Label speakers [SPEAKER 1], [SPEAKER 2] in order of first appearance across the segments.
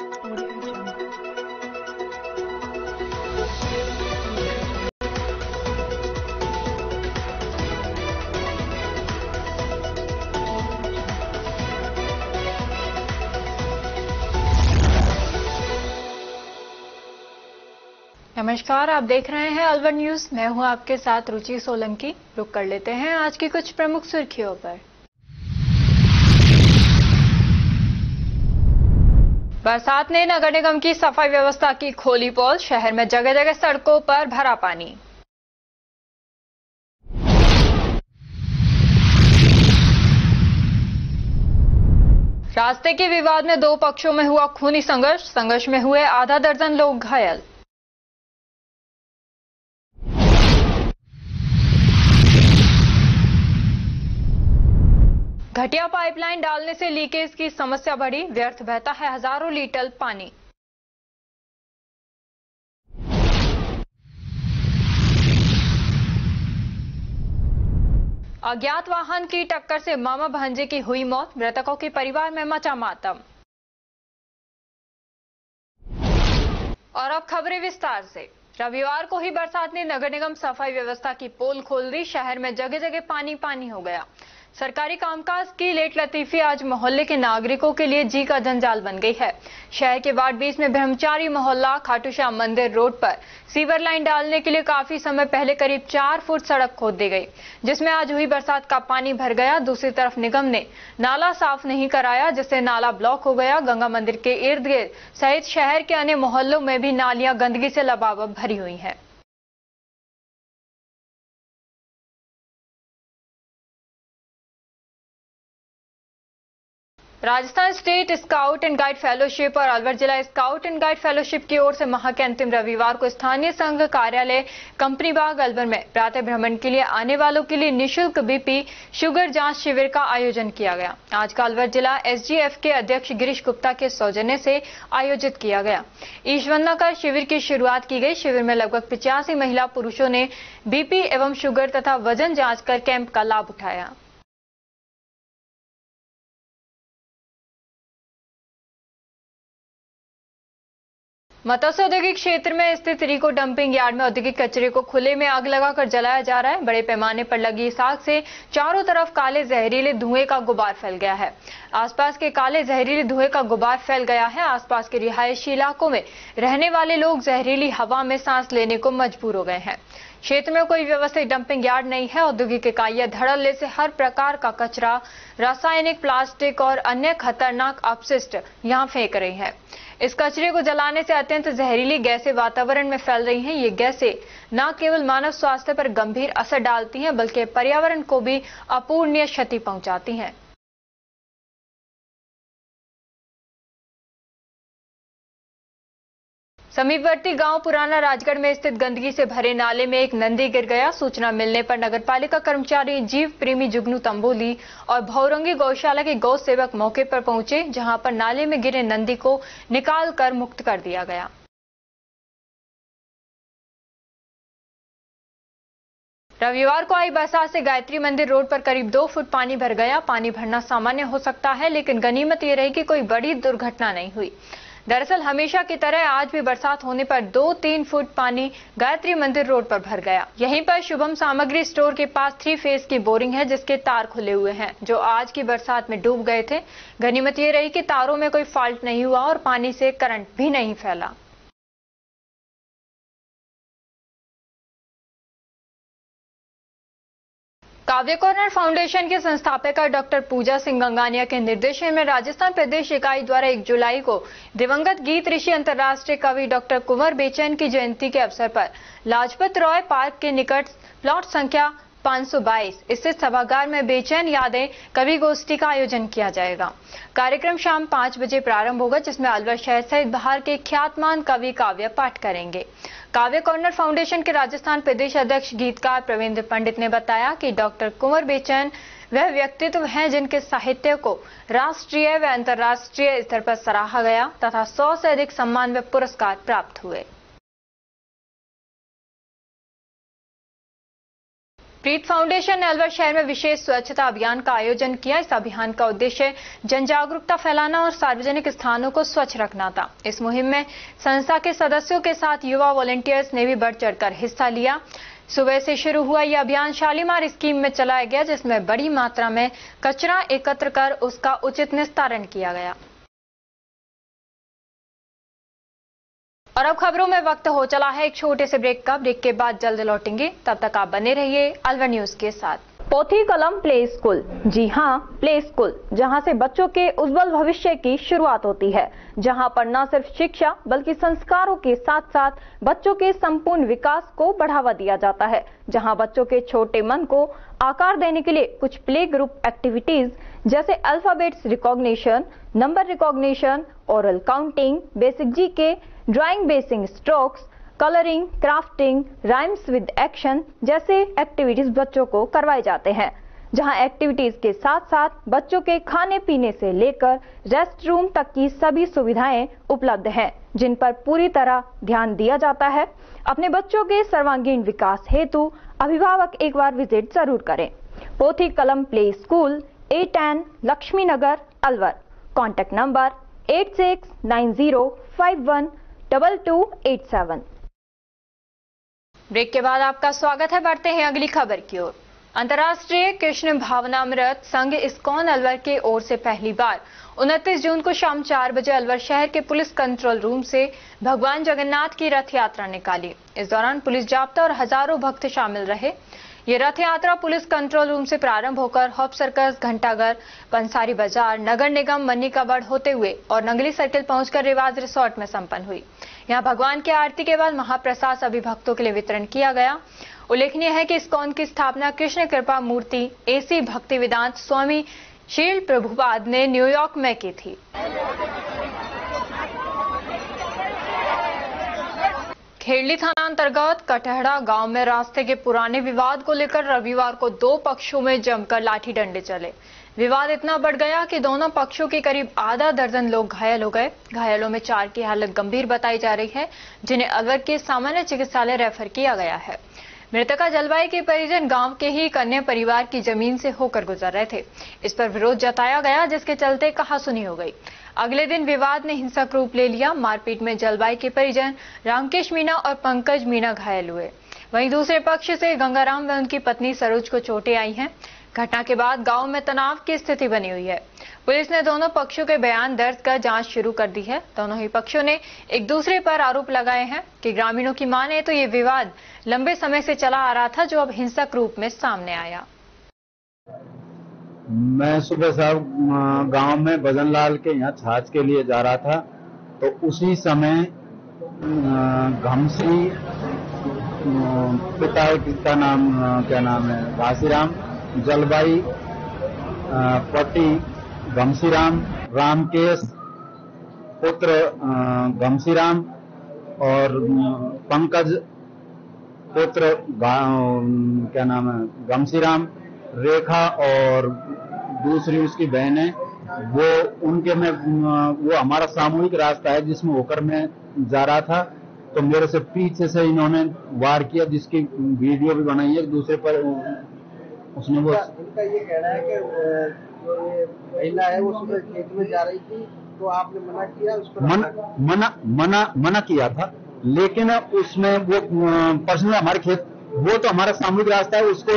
[SPEAKER 1] Audio Jungle. नमस्कार, आप देख रहे हैं अलवर न्यूज। मैं हूं आपके साथ रुचि सोलंकी। रुक कर लेते हैं आज की कुछ प्रमुख सुर्खियों पर। बरसात ने नगर निगम की सफाई व्यवस्था की खोली पोल। शहर में जगह जगह सड़कों पर भरा पानी। रास्ते के विवाद में दो पक्षों में हुआ खूनी संघर्ष। संघर्ष में हुए आधा दर्जन लोग घायल। घटिया पाइपलाइन डालने से लीकेज की समस्या बढ़ी। व्यर्थ बहता है हजारों लीटर पानी। अज्ञात वाहन की टक्कर से मामा भांजे की हुई मौत। मृतकों के परिवार में मचा मातम। और अब खबरें विस्तार से। रविवार को ही बरसात ने नगर निगम सफाई व्यवस्था की पोल खोल दी। शहर में जगह जगह पानी पानी हो गया। सरकारी कामकाज की लेट लतीफी आज मोहल्ले के नागरिकों के लिए जी का जंजाल बन गई है। शहर के वार्ड 20 में ब्रह्मचारी मोहल्ला खाटू श्याम मंदिर रोड पर सीवर लाइन डालने के लिए काफी समय पहले करीब 4 फुट सड़क खोद दी गई, जिसमें आज हुई बरसात का पानी भर गया। दूसरी तरफ निगम ने नाला साफ नहीं कराया, जिससे नाला ब्लॉक हो गया। गंगा मंदिर के इर्द गिर्द सहित शहर के अन्य मोहल्लों में भी नालियां गंदगी से लबालब भरी हुई है। Rajasthan state scout and guide fellowship और अलवर जिला स्काउट एंड गाइड फेलोशिप की ओर से माह के अंतिम रविवार को स्थानीय संघ कार्यालय कंपनी बाग अलवर में प्रातः भ्रमण के लिए आने वालों के लिए निःशुल्क बीपी शुगर जांच शिविर का आयोजन किया गया। आज का अलवर जिला एसजीएफ के अध्यक्ष गिरीश गुप्ता के सौजन्य से आयोजित किया गया। ईशवंदना कर शिविर की शुरुआत की गई। शिविर में लगभग 85 महिला पुरुषों ने बीपी एवं शुगर तथा वजन जांच कर कैंप का लाभ उठाया। मत्स्य औद्योगिक क्षेत्र में स्थित रिको डंपिंग यार्ड में औद्योगिक कचरे को खुले में आग लगाकर जलाया जा रहा है। बड़े पैमाने पर लगी इस आग से चारों तरफ काले जहरीले धुएं का गुबार फैल गया है। आसपास के काले जहरीले धुएं का गुबार फैल गया है। आसपास के रिहायशी इलाकों में रहने वाले लोग जहरीली हवा में सांस लेने को मजबूर हो गए हैं। क्षेत्र में कोई व्यवस्थित डंपिंग यार्ड नहीं है। औद्योगिक इकाइयां धड़ल्ले से हर प्रकार का कचरा, रासायनिक, प्लास्टिक और अन्य खतरनाक अपशिष्ट यहां फेंक रही है। इस कचरे को जलाने से अत्यंत जहरीली गैसें वातावरण में फैल रही हैं। ये गैसें न केवल मानव स्वास्थ्य पर गंभीर असर डालती हैं, बल्कि पर्यावरण को भी अपूरणीय क्षति पहुंचाती हैं। समीपवर्ती गांव पुराना राजगढ़ में स्थित गंदगी से भरे नाले में एक नंदी गिर गया। सूचना मिलने पर नगरपालिका कर्मचारी जीव प्रेमी जुगनू तंबोली और भौरंगी गौशाला के गौ सेवक मौके पर पहुंचे, जहां पर नाले में गिरे नंदी को निकाल कर मुक्त कर दिया गया। रविवार को आई बरसात से गायत्री मंदिर रोड पर करीब 2 फुट पानी भर गया। पानी भरना सामान्य हो सकता है, लेकिन गनीमत ये रही कि कोई बड़ी दुर्घटना नहीं हुई। दरअसल हमेशा की तरह आज भी बरसात होने पर 2-3 फुट पानी गायत्री मंदिर रोड पर भर गया। यहीं पर शुभम सामग्री स्टोर के पास 3 फेज की बोरिंग है, जिसके तार खुले हुए हैं, जो आज की बरसात में डूब गए थे। गनीमत ये रही कि तारों में कोई फॉल्ट नहीं हुआ और पानी से करंट भी नहीं फैला। काव्य कॉर्नर फाउंडेशन के संस्थापक डॉक्टर पूजा सिंह गंगानिया के निर्देशन में राजस्थान प्रदेश इकाई द्वारा 1 जुलाई को दिवंगत गीत ऋषि अंतर्राष्ट्रीय कवि डॉक्टर कुंवर बेचैन की जयंती के अवसर पर लाजपत राय पार्क के निकट प्लॉट संख्या 522 स्थित सभागार में बेचैन यादें कवि गोष्ठी का आयोजन किया जाएगा। कार्यक्रम शाम 5 बजे प्रारंभ होगा, जिसमें अलवर शहर सहित बाहर के ख्यातमान कवि काव्य पाठ करेंगे। काव्य कॉर्नर फाउंडेशन के राजस्थान प्रदेश अध्यक्ष गीतकार प्रवीण पंडित ने बताया कि डॉक्टर कुंवर बेचैन वह व्यक्तित्व हैं जिनके साहित्य को राष्ट्रीय व अंतर्राष्ट्रीय स्तर पर सराहा गया तथा 100 से अधिक सम्मान व पुरस्कार प्राप्त हुए। प्रीत फाउंडेशन ने अलवर शहर में विशेष स्वच्छता अभियान का आयोजन किया। इस अभियान का उद्देश्य जन जागरूकता फैलाना और सार्वजनिक स्थानों को स्वच्छ रखना था। इस मुहिम में संस्था के सदस्यों के साथ युवा वॉलंटियर्स ने भी बढ़ चढ़कर हिस्सा लिया। सुबह से शुरू हुआ यह अभियान शालीमार स्कीम में चलाया गया, जिसमें बड़ी मात्रा में कचरा एकत्र कर उसका उचित निस्तारण किया गया। और अब खबरों में वक्त हो चला है एक छोटे से ब्रेक का। ब्रेक के बाद जल्द लौटेंगे, तब तक आप बने रहिए अलवर न्यूज के साथ। पोथी कलम प्ले स्कूल, जी हां, प्ले स्कूल, जहां से बच्चों के उज्जवल भविष्य की शुरुआत होती है, जहां पर न सिर्फ शिक्षा बल्कि संस्कारों के साथ साथ बच्चों के संपूर्ण विकास को बढ़ावा दिया जाता है, जहां बच्चों के छोटे मन को आकार देने के लिए कुछ प्ले ग्रुप एक्टिविटीज जैसे alphabets recognition, number recognition, oral counting, basic GK, drawing basic strokes, colouring, crafting, rhymes with action जैसे एक्टिविटीज बच्चों को करवाए जाते हैं, जहां एक्टिविटीज के साथ साथ बच्चों के खाने पीने से लेकर रेस्ट रूम तक की सभी सुविधाएं उपलब्ध हैं, जिन पर पूरी तरह ध्यान दिया जाता है। अपने बच्चों के सर्वांगीण विकास हेतु अभिभावक एक बार विजिट जरूर करें। Pothi Kalam play school, A10 Lakshmi Nagar, Alwar. Contact number 8690512287। Break के बाद आपका स्वागत है। बढ़ते हैं अगली खबर की ओर। अंतर्राष्ट्रीय कृष्ण भावनामृत संघ इस्कॉन अलवर के ओर से पहली बार 29 जून को शाम 4 बजे अलवर शहर के पुलिस कंट्रोल रूम से भगवान जगन्नाथ की रथ यात्रा निकाली। इस दौरान पुलिस जाब्ता और हजारों भक्त शामिल रहे। ये रथ यात्रा पुलिस कंट्रोल रूम से प्रारंभ होकर हॉप सर्कस, घंटाघर, पंसारी बाजार, नगर निगम, मन्नी कबाड़ होते हुए और नंगली सर्किल पहुंचकर रिवाज रिसोर्ट में संपन्न हुई। यहां भगवान की आरती के बाद महाप्रसाद सभी भक्तों के लिए वितरण किया गया। उल्लेखनीय है कि इस्कॉन की स्थापना कृष्ण कृपा मूर्ति AC भक्ति वेदांत स्वामी शील प्रभुपाद ने न्यूयॉर्क में की थी। खेड़ली थाना अंतर्गत कटहड़ा गांव में रास्ते के पुराने विवाद को लेकर रविवार को दो पक्षों में जमकर लाठी डंडे चले। विवाद इतना बढ़ गया कि दोनों पक्षों के करीब आधा दर्जन लोग घायल हो गए। घायलों में 4 की हालत गंभीर बताई जा रही है, जिन्हें अलवर के सामान्य चिकित्सालय रेफर किया गया है। मृतका जलवाई के परिजन गांव के ही कन्या परिवार की जमीन से होकर गुजर रहे थे। इस पर विरोध जताया गया, जिसके चलते कहासुनी हो गई। अगले दिन विवाद ने हिंसक रूप ले लिया। मारपीट में जलवाई के परिजन रामकेश मीणा और पंकज मीणा घायल हुए। वहीं दूसरे पक्ष से गंगाराम व उनकी पत्नी सरोज को चोटें आई हैं। घटना के बाद गांव में तनाव की स्थिति बनी हुई है। पुलिस ने दोनों पक्षों के बयान दर्ज कर जांच शुरू कर दी है। दोनों ही पक्षों ने एक दूसरे पर आरोप लगाए हैं कि ग्रामीणों की माने तो ये विवाद लंबे समय से चला आ रहा था, जो अब हिंसक रूप में सामने आया।
[SPEAKER 2] मैं सुबह साहब गांव में भजनलाल के यहाँ छाछ के लिए जा रहा था, तो उसी समय घमसी पिता का नाम क्या नाम है, घासीराम, जलबाई पति घमसीराम, रामकेश पुत्र घमसीराम और पंकज पुत्र क्या नाम है घमसीराम, रेखा और दूसरी उसकी बहन है वो, उनके में वो हमारा सामूहिक रास्ता है जिसमें होकर मैं जा रहा था, तो मेरे से पीछे से इन्होंने वार किया, जिसकी वीडियो भी बनाई है। दूसरे पर उसने वो
[SPEAKER 3] उनका ये कहना है कि जो ये महिला है वो सुबह खेत में जा रही थी, तो आपने मना किया उसको?
[SPEAKER 2] मना किया था, लेकिन उसमें वो पर्सनल हमारे खेत, वो तो हमारा सामूहिक रास्ता है, उसको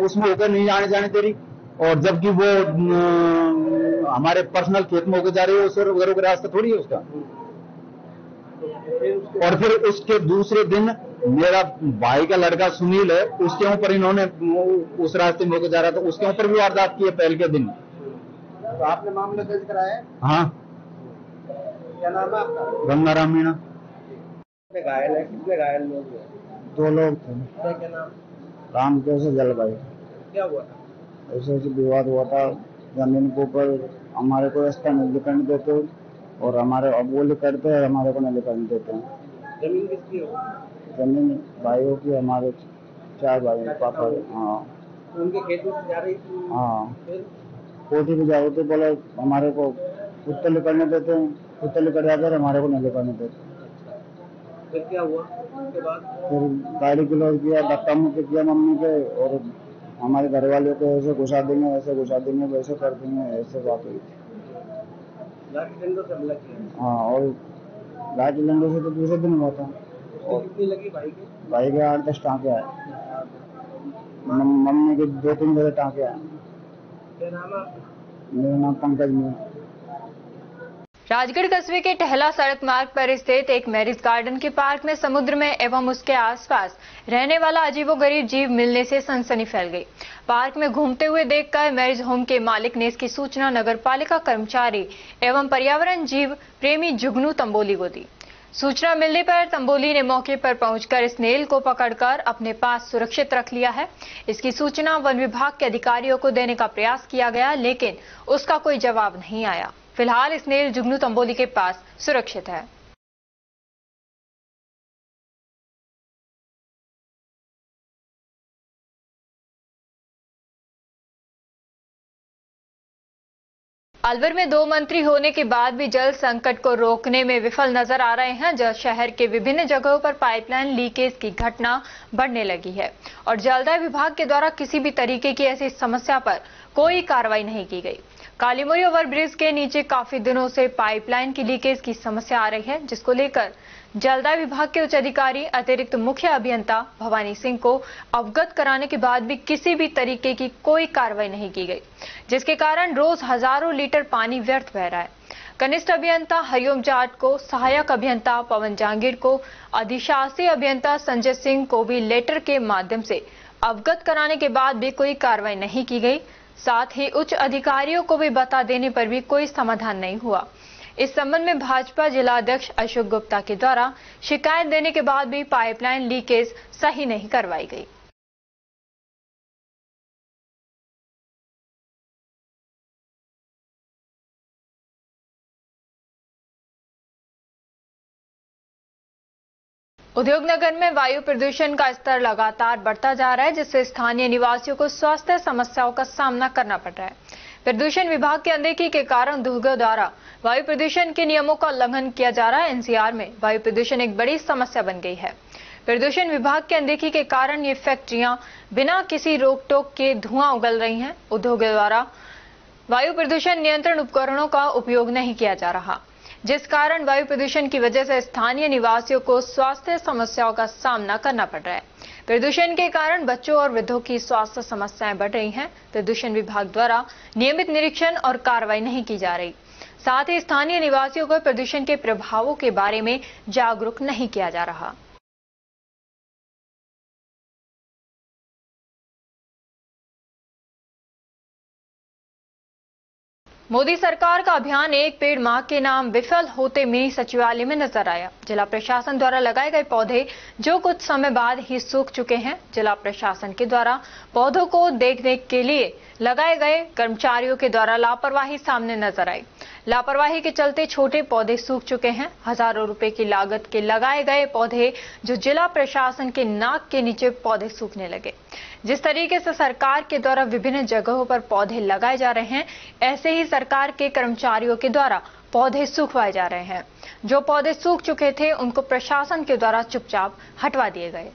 [SPEAKER 2] उसमें होकर नहीं जाने दे रही, और जबकि वो हमारे पर्सनल खेत में होकर जा रही है, उस वगैरह का रास्ता थोड़ी है उसका। और फिर उसके दूसरे दिन मेरा भाई का लड़का सुनील है, उसके ऊपर इन्होंने उस रास्ते में होकर जा रहा था, उसके ऊपर भी वारदात की है पहले के दिन।
[SPEAKER 3] तो आपने मामला दर्ज कराया है?
[SPEAKER 2] हाँ।
[SPEAKER 3] क्या नाम है आपका?
[SPEAKER 2] गंगाराम मीणा।
[SPEAKER 3] घायल है? कितने घायल लोग हैं?
[SPEAKER 2] 2 लोग थे।
[SPEAKER 3] क्या नाम?
[SPEAKER 2] रामकेश जलवाई।
[SPEAKER 3] क्या हुआ था?
[SPEAKER 2] ऐसे विवाद हुआ था, जमीन के ऊपर हमारे को रास्ता नहीं निकलने देते, और हमारे अब वो करते हैं, हमारे को नहीं निकलने देते हैं।
[SPEAKER 3] जमीन किसकी हो?
[SPEAKER 2] जमीन भाइयों की, हमारे 4 भाई पापा। हाँ।
[SPEAKER 3] उनके खेत में जा रही थी?
[SPEAKER 2] हाँ।
[SPEAKER 3] फिर
[SPEAKER 2] कोठी भी जाओ तो बोले हमारे को उत्तर निकलने देते हैं, उत्तर निकल जाते हैं, हमारे को नहीं निकलने देते।
[SPEAKER 3] फिर क्या हुआ उसके बाद?
[SPEAKER 2] फिर गाड़ी क्लोज किया, धक्का मुक्की किया मम्मी के, और हमारे घर वाले को ऐसे घुसा देंगे, वैसे घुसा देंगे, वैसे कर देंगे, ऐसे बात हुई।
[SPEAKER 3] लाठी डंडों से हमला किया?
[SPEAKER 2] हाँ, और लाठी डंडों से तो दूसरे दिन हुआ था।
[SPEAKER 3] और कितनी लगी भाई के?
[SPEAKER 2] भाई के 8-10 टाँके आए, मम्मी के 2-3 जगह टाँके आए।
[SPEAKER 3] क्या नाम है आपका?
[SPEAKER 2] मेरा नाम पंकज मीणा।
[SPEAKER 1] राजगढ़ कस्बे के टहला सड़क मार्ग पर स्थित एक मैरिज गार्डन के पार्क में समुद्र में एवं उसके आसपास रहने वाला अजीबोगरीब जीव मिलने से सनसनी फैल गई। पार्क में घूमते हुए देखकर मैरिज होम के मालिक ने इसकी सूचना नगर पालिका कर्मचारी एवं पर्यावरण जीव प्रेमी जुगनू तंबोली को दी। सूचना मिलने पर तंबोली ने मौके पर पहुंचकर स्नेल को पकड़कर अपने पास सुरक्षित रख लिया है। इसकी सूचना वन विभाग के अधिकारियों को देने का प्रयास किया गया, लेकिन उसका कोई जवाब नहीं आया। फिलहाल स्नेल जुगनू तंबोली के पास सुरक्षित है। अलवर में 2 मंत्री होने के बाद भी जल संकट को रोकने में विफल नजर आ रहे हैं। जल शहर के विभिन्न जगहों पर पाइपलाइन लीकेज की घटना बढ़ने लगी है और जलदाय विभाग के द्वारा किसी भी तरीके की ऐसी समस्या पर कोई कार्रवाई नहीं की गई। कालीमोरी ओवरब्रिज के नीचे काफी दिनों से पाइपलाइन की लीकेज की समस्या आ रही है, जिसको लेकर जलदाय विभाग के उच्च अधिकारी अतिरिक्त मुख्य अभियंता भवानी सिंह को अवगत कराने के बाद भी किसी भी तरीके की कोई कार्रवाई नहीं की गई, जिसके कारण रोज हजारों लीटर पानी व्यर्थ बह रहा है। कनिष्ठ अभियंता हरिओम जाट को, सहायक अभियंता पवन जांगीर को, अधिशासी अभियंता संजय सिंह को भी लेटर के माध्यम से अवगत कराने के बाद भी कोई कार्रवाई नहीं की गई। साथ ही उच्च अधिकारियों को भी बता देने पर भी कोई समाधान नहीं हुआ। इस संबंध में भाजपा जिला अध्यक्ष अशोक गुप्ता के द्वारा शिकायत देने के बाद भी पाइपलाइन लीकेज सही नहीं करवाई गई। उद्योगनगर में वायु प्रदूषण का स्तर लगातार बढ़ता जा रहा है, जिससे स्थानीय निवासियों को स्वास्थ्य समस्याओं का सामना करना पड़ रहा है। प्रदूषण विभाग की अनदेखी के कारण उद्योगों द्वारा वायु प्रदूषण के नियमों का उल्लंघन किया जा रहा है। एनसीआर में वायु प्रदूषण एक बड़ी समस्या बन गई है। प्रदूषण विभाग की अनदेखी के कारण ये फैक्ट्रियां बिना किसी रोक टोक के धुआं उगल रही हैं। उद्योगों द्वारा वायु प्रदूषण नियंत्रण उपकरणों का उपयोग नहीं किया जा रहा, जिस कारण वायु प्रदूषण की वजह से स्थानीय निवासियों को स्वास्थ्य समस्याओं का सामना करना पड़ रहा है। प्रदूषण के कारण बच्चों और वृद्धों की स्वास्थ्य समस्याएं बढ़ रही हैं। प्रदूषण विभाग द्वारा नियमित निरीक्षण और कार्रवाई नहीं की जा रही। साथ ही स्थानीय निवासियों को प्रदूषण के प्रभावों के बारे में जागरूक नहीं किया जा रहा। मोदी सरकार का अभियान एक पेड़ मां के नाम विफल होते मिनी सचिवालय में नजर आया। जिला प्रशासन द्वारा लगाए गए पौधे जो कुछ समय बाद ही सूख चुके हैं। जिला प्रशासन के द्वारा पौधों को देखने के लिए लगाए गए कर्मचारियों के द्वारा लापरवाही सामने नजर आई। लापरवाही के चलते छोटे पौधे सूख चुके हैं। हजारों रुपए की लागत के लगाए गए पौधे जो जिला प्रशासन के नाक के नीचे पौधे सूखने लगे। जिस तरीके से सरकार के द्वारा विभिन्न जगहों पर पौधे लगाए जा रहे हैं, ऐसे ही सरकार के कर्मचारियों के द्वारा पौधे सूखवाए जा रहे हैं। जो पौधे सूख चुके थे उनको प्रशासन के द्वारा चुपचाप हटवा दिए गए।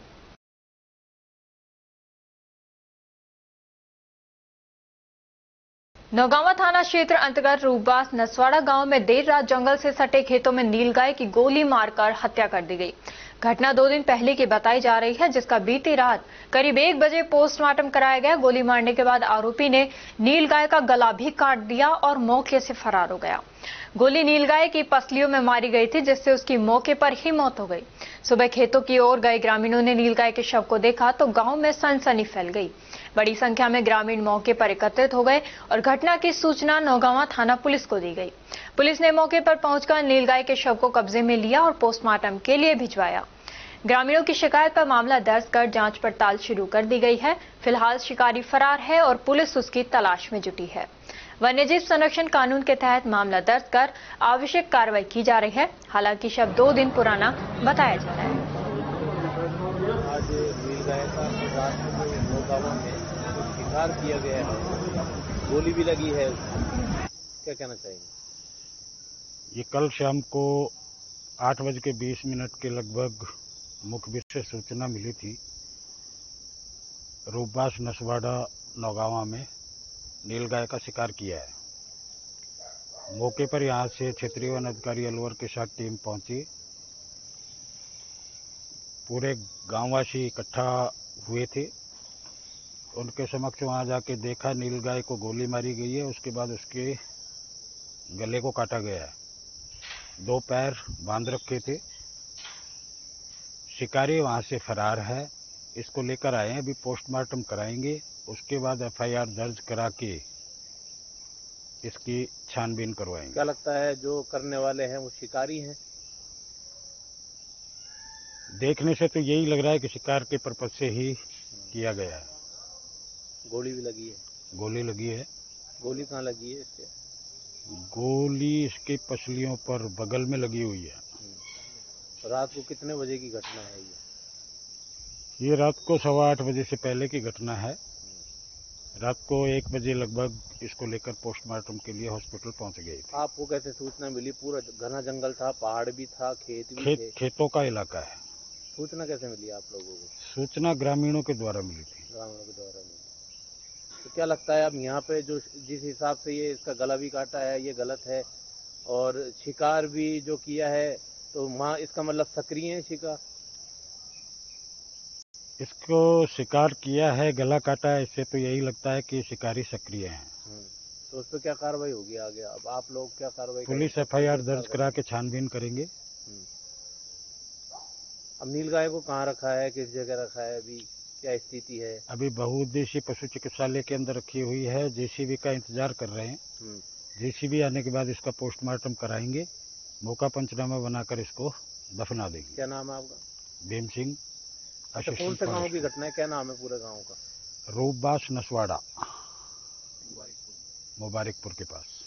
[SPEAKER 1] नौगांवा थाना क्षेत्र अंतर्गत रूपबास नसवाड़ा गांव में देर रात जंगल से सटे खेतों में नीलगाय की गोली मारकर हत्या कर दी गई। घटना 2 दिन पहले की बताई जा रही है, जिसका बीती रात करीब 1 बजे पोस्टमार्टम कराया गया। गोली मारने के बाद आरोपी ने नीलगाय का गला भी काट दिया और मौके से फरार हो गया। गोली नीलगाय की पसलियों में मारी गई थी, जिससे उसकी मौके पर ही मौत हो गई। सुबह खेतों की ओर गए ग्रामीणों ने नीलगाय के शव को देखा तो गांव में सनसनी फैल गई। बड़ी संख्या में ग्रामीण मौके पर एकत्रित हो गए और घटना की सूचना नौगांवा थाना पुलिस को दी गई। पुलिस ने मौके पर पहुंचकर नीलगाय के शव को कब्जे में लिया और पोस्टमार्टम के लिए भिजवाया। ग्रामीणों की शिकायत पर मामला दर्ज कर जांच पड़ताल शुरू कर दी गई है। फिलहाल शिकारी फरार है और पुलिस उसकी तलाश में जुटी है। वन्यजीव संरक्षण कानून के तहत मामला दर्ज कर आवश्यक कार्रवाई की जा रही है। हालांकि शव 2 दिन पुराना बताया जा रहा है।
[SPEAKER 4] आज नीलगाय का रात में नौगांवा में शिकार किया गया है, गोली भी लगी है, क्या कहना चाहेंगे?
[SPEAKER 5] ये कल शाम को 8:20 के लगभग मुखबिर से सूचना मिली थी। रूपबास नसवाड़ा नौगावा में नीलगाय का शिकार किया है। मौके पर यहां से क्षेत्रीय वन अधिकारी अलवर के साथ टीम पहुंची। पूरे गांववासी इकट्ठा हुए थे। उनके समक्ष वहां जाके देखा नीलगाय को गोली मारी गई है। उसके बाद उसके गले को काटा गया है। 2 पैर बांध रखे थे। शिकारी वहां से फरार है। इसको लेकर आए हैं, अभी पोस्टमार्टम कराएंगे। उसके बाद FIR दर्ज करा के इसकी छानबीन करवाएंगे।
[SPEAKER 4] क्या लगता है जो करने वाले हैं वो शिकारी हैं?
[SPEAKER 5] देखने से तो यही लग रहा है कि शिकार के पर्पज से ही किया गया है।
[SPEAKER 4] गोली भी लगी है?
[SPEAKER 5] गोली लगी है।
[SPEAKER 4] गोली कहाँ लगी है इसके?
[SPEAKER 5] गोली इसकी पसलियों पर बगल में लगी हुई है।
[SPEAKER 4] रात को कितने बजे की घटना है
[SPEAKER 5] ये रात को 8:15 बजे से पहले की घटना है। रात को 1 बजे लगभग इसको लेकर पोस्टमार्टम के लिए हॉस्पिटल पहुंच गई थी।
[SPEAKER 4] आपको कैसे सूचना मिली? पूरा घना जंगल था, पहाड़ भी था, खेत भी थे।
[SPEAKER 5] खेतों का इलाका है।
[SPEAKER 4] सूचना कैसे मिली आप लोगों को?
[SPEAKER 5] सूचना ग्रामीणों के द्वारा मिली थी।
[SPEAKER 4] ग्रामीणों के द्वारा मिली। तो क्या लगता है अब यहाँ पे जो जिस हिसाब से ये इसका गला भी काटा है ये गलत है, और शिकार भी जो किया है, तो वहाँ इसका मतलब सक्रिय है शिकार?
[SPEAKER 5] इसको शिकार किया है, गला काटा है, इससे तो यही लगता है कि शिकारी सक्रिय हैं।
[SPEAKER 4] तो उस पर क्या कार्रवाई होगी आगे? अब आप लोग क्या कार्रवाई?
[SPEAKER 5] पुलिस FIR दर्ज करा के छानबीन करेंगे।
[SPEAKER 4] अब नीलगाय को कहाँ रखा है, किस जगह रखा है, अभी क्या स्थिति है?
[SPEAKER 5] अभी बहुउद्देशीय पशु चिकित्सालय के अंदर रखी हुई है। JCB का इंतजार कर रहे हैं। JCB आने के बाद इसका पोस्टमार्टम कराएंगे। मौका पंचनामा बनाकर इसको दफना देंगे।
[SPEAKER 4] क्या नाम है आपका?
[SPEAKER 5] भीम सिंह।
[SPEAKER 4] अच्छा, कौन से गांव की घटना है? क्या नाम है पूरे गांव का?
[SPEAKER 5] रूपबास नसवाड़ा, मुबारकपुर के पास।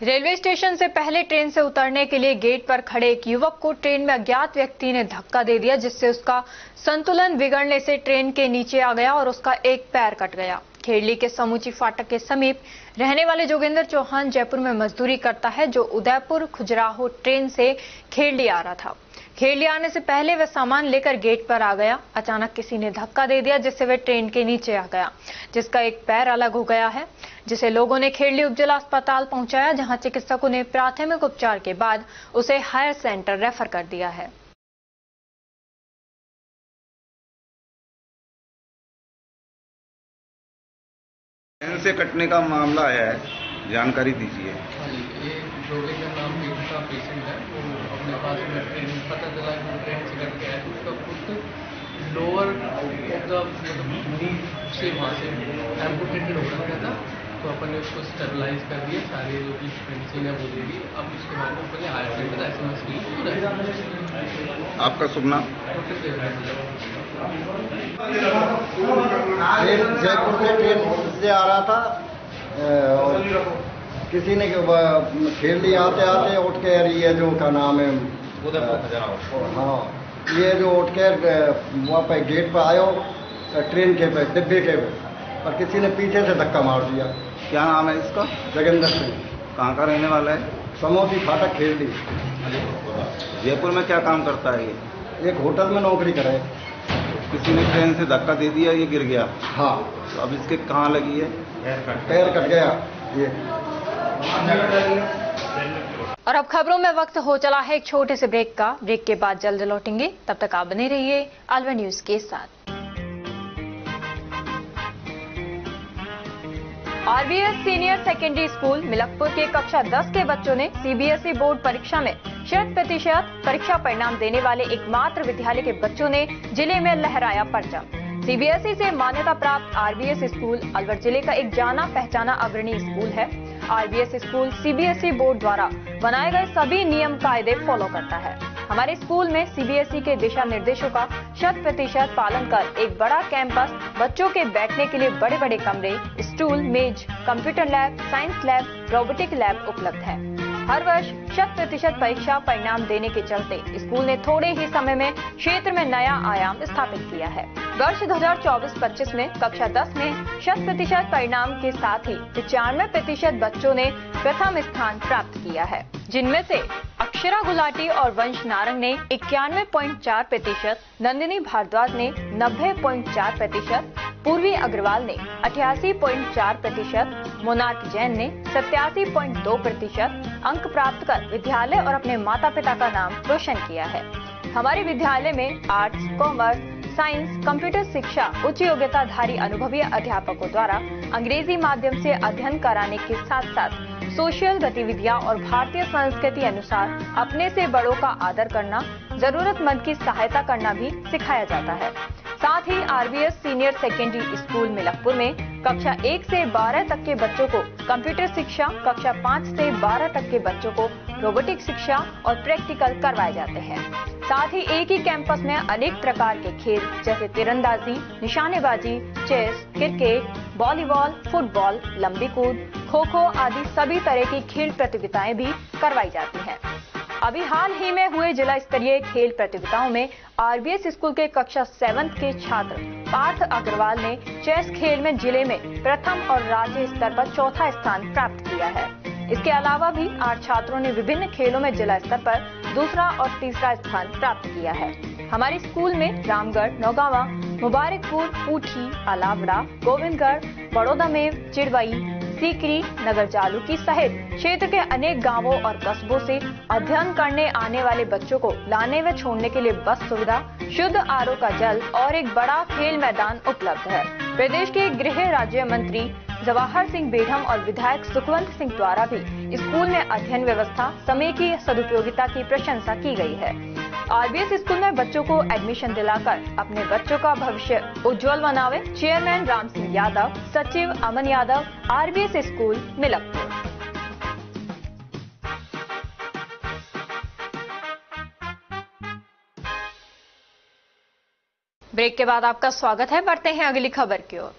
[SPEAKER 1] रेलवे स्टेशन से पहले ट्रेन से उतरने के लिए गेट पर खड़े एक युवक को ट्रेन में अज्ञात व्यक्ति ने धक्का दे दिया, जिससे उसका संतुलन बिगड़ने से ट्रेन के नीचे आ गया और उसका एक पैर कट गया। खेड़ली के समूची फाटक के समीप रहने वाले जोगेंद्र चौहान जयपुर में मजदूरी करता है, जो उदयपुर खुजराहो ट्रेन से खेड़ली आ रहा था। खेड़ली आने से पहले वह सामान लेकर गेट पर आ गया। अचानक किसी ने धक्का दे दिया, जिससे वह ट्रेन के नीचे आ गया, जिसका एक पैर अलग हो गया है, जिसे लोगों ने खेड़ली उपजिला अस्पताल पहुंचाया, जहां चिकित्सकों ने प्राथमिक उपचार के बाद उसे हायर सेंटर रेफर कर दिया है।
[SPEAKER 6] ट्रेन से कटने का मामला आया है, जानकारी दीजिए।
[SPEAKER 7] ये जोगेंद्र नाम का पेशेंट है, वो अपने पास में ट्रेन पता चला कि ट्रेन से कट गया है। उसका foot lower of the knee से वहाँ से एम्पुटेटेड हो रखा था, तो अपन ने उसको स्टेबलाइज कर दिया। सारी जो भी मेडिसिन है वो दे दी। अब उसके बाद में पहले हायर सेंटर SMS की।
[SPEAKER 6] आपका शुभ नाम?
[SPEAKER 3] जयपुर से ट्रेन से आ रहा था और किसी ने खेड़ली आते आते उठ के ये जो का नाम है हाँ, ये जो उठ के वहाँ पे गेट पर आयो ट्रेन के पे डिब्बे के पे, और किसी ने पीछे से धक्का मार दिया।
[SPEAKER 6] क्या नाम है इसका?
[SPEAKER 3] जोगेंद्र सिंह।
[SPEAKER 6] कहाँ का रहने वाला है?
[SPEAKER 3] समोसी फाटक खेड़ली।
[SPEAKER 6] जयपुर में क्या काम करता है ये?
[SPEAKER 3] एक होटल में नौकरी करे।
[SPEAKER 6] किसी ने ट्रेन से धक्का दे दिया, ये गिर गया?
[SPEAKER 3] हाँ।
[SPEAKER 6] तो अब इसके कहाँ लगी है?
[SPEAKER 3] पैर कट गया ये।
[SPEAKER 1] और अब खबरों में वक्त हो चला है एक छोटे से ब्रेक का। ब्रेक के बाद जल्द लौटेंगे, तब तक आप बने रहिए अलवर न्यूज के साथ। RBS senior secondary school Milakpur के कक्षा 10 के बच्चों ने CBSE बोर्ड परीक्षा में 100% परीक्षा परिणाम देने वाले एकमात्र विद्यालय के बच्चों ने जिले में लहराया परचम। CBSE से मान्यता प्राप्त RBS स्कूल अलवर जिले का एक जाना पहचाना अग्रणी स्कूल है। RBS स्कूल CBSE बोर्ड द्वारा बनाए गए सभी नियम कायदे फॉलो करता है। हमारे स्कूल में CBSE के दिशा निर्देशों का 100% पालन कर एक बड़ा कैंपस, बच्चों के बैठने के लिए बड़े बड़े कमरे, स्टूल, मेज, computer lab, science lab, robotic lab उपलब्ध है। हर वर्ष 100% परीक्षा परिणाम देने के चलते स्कूल ने थोड़े ही समय में क्षेत्र में नया आयाम स्थापित किया है। वर्ष 2024-25 में कक्षा 10 में 100% परिणाम के साथ ही 95% बच्चों ने प्रथम स्थान प्राप्त किया है, जिनमें से अक्षरा गुलाटी और वंश नारंग ने 91.4%, नंदिनी भारद्वाज ने 90.4%, पूर्वी अग्रवाल ने 88.4%, मोनार्क जैन ने 87.2% अंक प्राप्त कर विद्यालय और अपने माता पिता का नाम रोशन किया है। हमारे विद्यालय में आर्ट्स, कॉमर्स, साइंस, कंप्यूटर शिक्षा उच्च योग्यताधारी अनुभवी अध्यापकों द्वारा अंग्रेजी माध्यम से अध्ययन कराने के साथ साथ सोशल गतिविधियां और भारतीय संस्कृति अनुसार अपने से बड़ों का आदर करना, जरूरतमंद की सहायता करना भी सिखाया जाता है। साथ ही RBS senior secondary school Milakpur में कक्षा 1 से 12 तक के बच्चों को कंप्यूटर शिक्षा, कक्षा 5 से 12 तक के बच्चों को रोबोटिक शिक्षा और प्रैक्टिकल करवाए जाते हैं। साथ ही एक ही कैंपस में अनेक प्रकार के खेल जैसे तीरंदाजी, निशानेबाजी, चेस, क्रिकेट, वॉलीबॉल, फुटबॉल, लंबी कूद, खो खो आदि सभी तरह की खेल प्रतियोगिताएं भी करवाई जाती हैं। अभी हाल ही में हुए जिला स्तरीय खेल प्रतियोगिताओं में आरबीएस स्कूल के कक्षा 7 के छात्र पार्थ अग्रवाल ने चेस खेल में जिले में प्रथम और राज्य स्तर पर चौथा स्थान प्राप्त किया है। इसके अलावा भी 8 छात्रों ने विभिन्न खेलों में जिला स्तर पर दूसरा और तीसरा स्थान प्राप्त किया है। हमारे स्कूल में रामगढ़, नौगावा, मुबारकपुर, पूठी, अलावड़ा, गोविंदगढ़, बड़ौदामेव, चिड़वई, सीकरी, नगर जालूकी सहित क्षेत्र के अनेक गांवों और कस्बों से अध्ययन करने आने वाले बच्चों को लाने व छोड़ने के लिए बस सुविधा, शुद्ध आरओ का जल और एक बड़ा खेल मैदान उपलब्ध है। प्रदेश के गृह राज्य मंत्री जवाहर सिंह बेढ़म और विधायक सुखवंत सिंह द्वारा भी स्कूल में अध्ययन व्यवस्था, समय की सदुपयोगिता की प्रशंसा की गई है। आरबीएस स्कूल में बच्चों को एडमिशन दिलाकर अपने बच्चों का भविष्य उज्जवल बनावे। चेयरमैन राम सिंह यादव, सचिव Aman Yadav, RBS school Milakpur. Break के बाद आपका स्वागत है। बढ़ते हैं अगली खबर की ओर।